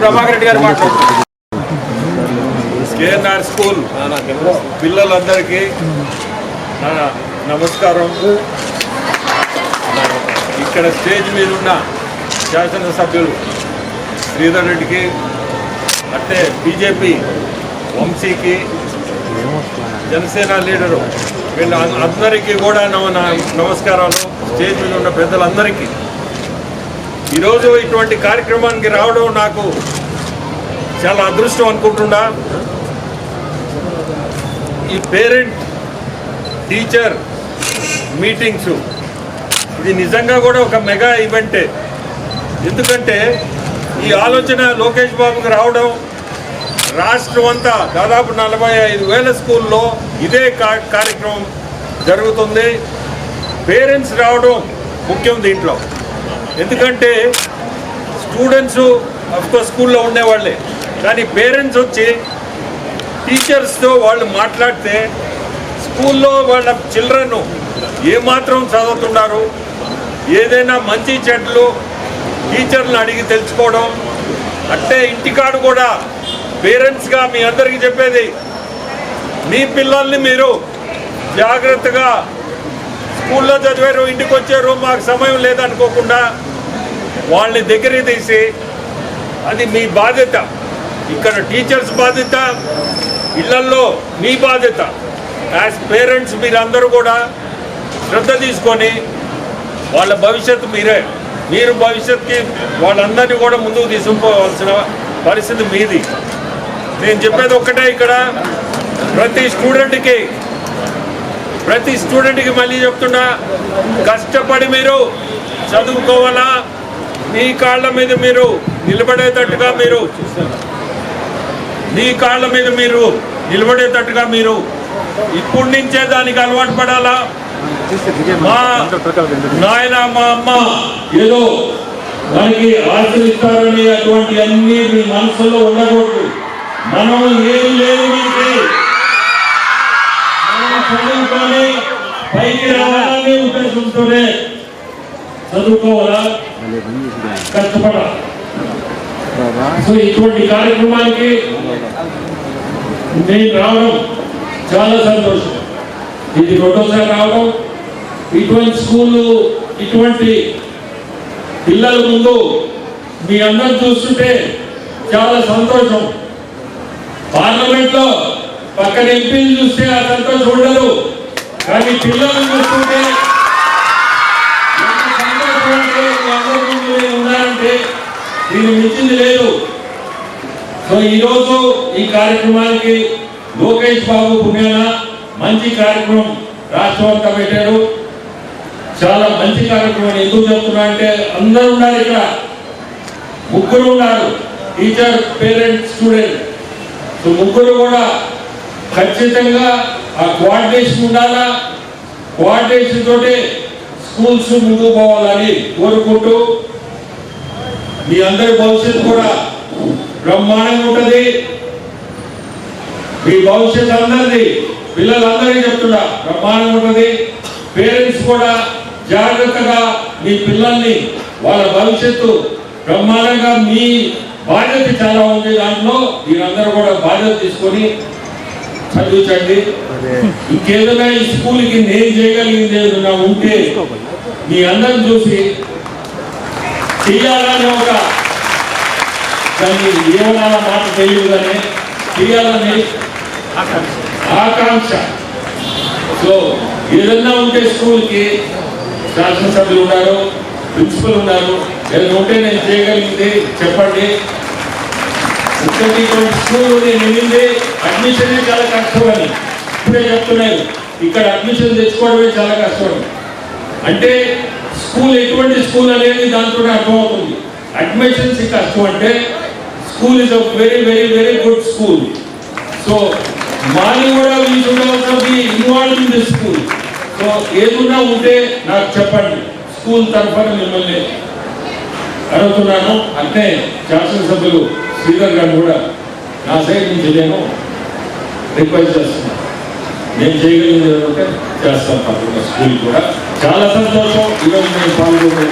ప్రభాకర్ రెడ్డి గారు మాట్లాడుతున్నారు. KNR school పిల్లలందరికీ నమస్కారం. ఇక్కడ స్టేజ్ మీద ఉన్న శాసనసభ్యులు శ్రీధర్ రెడ్డికి, అంటే బీజేపీ వంశీకి, జనసేన లీడరు వీళ్ళ అందరికీ కూడా నమస్కారాలు. స్టేజ్ మీద ఉన్న పెద్దలందరికీ ఈరోజు ఇటువంటి కార్యక్రమానికి రావడం నాకు చాలా అదృష్టం అనుకుంటున్నా. ఈ పేరెంట్ టీచర్ మీటింగ్స్ ఇది నిజంగా కూడా ఒక మెగా ఈవెంటే. ఎందుకంటే ఈ ఆలోచన లోకేష్ బాబుకి రావడం, రాష్ట్రం అంతా దాదాపు 45,000 స్కూల్లో ఇదే కార్యక్రమం జరుగుతుంది. పేరెంట్స్ రావడం ముఖ్యం దీంట్లో. ఎందుకంటే స్టూడెంట్స్ అఫ్కోర్స్ స్కూల్లో ఉండేవాళ్ళే, కానీ పేరెంట్స్ వచ్చి టీచర్స్తో వాళ్ళు మాట్లాడితే స్కూల్లో వాళ్ళ చిల్డ్రన్ ఏమాత్రం చదువుతున్నారు, ఏదైనా మంచి చెడ్లు టీచర్లను అడిగి తెలుసుకోవడం. అంటే ఇంటికాడు కూడా పేరెంట్స్గా మీ అందరికీ చెప్పేది, మీ పిల్లల్ని మీరు జాగ్రత్తగా స్కూల్లో చదివారు, ఇంటికి వచ్చారు, మాకు సమయం లేదనుకోకుండా వాళ్ళని దగ్గరికి తీసి, అది మీ బాధ్యత. ఇక్కడ టీచర్స్ బాధ్యత, ఇళ్లల్లో మీ బాధ్యత. యాజ్ పేరెంట్స్ మీరందరూ కూడా శ్రద్ధ తీసుకొని వాళ్ళ భవిష్యత్తు మీరు భవిష్యత్తుకి వాళ్ళందరినీ కూడా ముందుకు తీసుకుపోవాల్సిన పరిస్థితి మీది. నేను చెప్పేది ఒక్కటే, ఇక్కడ ప్రతి స్టూడెంట్కి మళ్ళీ చెప్తున్నా, కష్టపడి మీరు చదువుకోవాలా, మీ కాళ్ళ మీద మీరు నిలబడేటట్టుగా మీరు ఇప్పటి నుంచే దానికి అలవాటు పడాలా. మా నాయన మా అమ్మ ఏదో మనకి ఆశలు ఇస్తారని అటువంటి అన్ని మీ మనసులో ఉండకూడదు. మనం ఏం లేదు, చదువుకొని పైకి రావాలనే ఉద్దేశంతోనే చదువుకోవాలా, కష్టపడాలి. సో ఇటువంటి కార్యక్రమానికి నేను రావడం చాలా సంతోషం. ఇది రెండోసారి రావడం. ఇటువంటి స్కూళ్ళు, ఇటువంటి పిల్లల ముందు మీ అందరూ చూస్తుంటే చాలా సంతోషం. పార్లమెంట్లో పక్కన ఎంపీలు చూస్తే ఆ సంతోషం ఉండదు, కానీ పిల్లలను చూస్తుంటే ఉన్నారంటే దీన్ని మించింది లేదు. సో ఈరోజు ఈ కార్యక్రమానికి లోకేష్ బాబు పుణ్యాన మంచి కార్యక్రమం రాష్ట్రం అంతా పెట్టారు. చాలా మంచి కార్యక్రమం. ఎందుకు చెప్తున్నా అంటే అందరూ ఉన్నారు ఇక్కడ, ముగ్గురు ఉన్నారు, టీచర్, పేరెంట్, స్టూడెంట్. సో ముగ్గురు కూడా ఖచ్చితంగా ఆ కోఆర్డినేషన్ ఉండాలా. కోఆర్డినేషన్ తోటి స్కూల్స్ ముందుకు పోవాలని కోరుకుంటూ, మీ అందరి భవిష్యత్తు కూడా బ్రహ్మాండంగా ఉంటుంది. మీ భవిష్యత్తు అందరిది, పిల్లలందరికీ చెప్తున్నా, బ్రహ్మాండంగా ఉంటుంది. పేరెంట్స్ కూడా జాగ్రత్తగా మీ పిల్లల్ని, వాళ్ళ భవిష్యత్తు బ్రహ్మాండంగా, మీ బాధ్యత చాలా ఉంది దాంట్లో, మీరందరూ కూడా బాధ్యత తీసుకొని చదివించండి. ఇంకేదైనా ఈ స్కూల్కి నేను చేయగలిగింది ఏదైనా ఉంటే మీ అందరిని చూసి చేయాలని ఒక దాన్ని ఏమన్నా మాట తెలియదు కానీ చేయాలని ఆకాంక్ష. సో ఏదన్నా ఉంటే స్కూల్కి శాసనసభ్యులు ఉన్నారు, ప్రిన్సిపల్ ఉన్నారు, ఏదైనా ఉంటే నేను చేయగలిగింది చెప్పండి. ఇటువంటి స్కూల్ నేను వెళ్ళింది అడ్మిషన్ చాలా కష్టం అని ఇప్పుడే చెప్తున్నాను. ఇక్కడ అడ్మిషన్ తెచ్చుకోవడమే చాలా కష్టం. అంటే స్కూల్ ఎటువంటి స్కూల్ అనేది దాంతో అర్థమవుతుంది. అడ్మిషన్స్ కష్టం అంటే school is a very very very good school. So మాని కూడా we should also be involved in this school. So ఏదన్నా ఉంటే నాకు చెప్పండి, స్కూల్ తరఫున మిమ్మల్ని అడుగుతున్నాను. అంటే శాసనసభ్యులు శ్రీధర్ గారు కూడా నా సైడ్ నుంచి నేను రిక్వెస్ట్ చేస్తున్నాను, నేను చేయగలిగింది చేస్తాను. తప్పకుండా స్కూల్ కూడా చాలా సంతోషం ఈరోజు నేను పాల్గొనే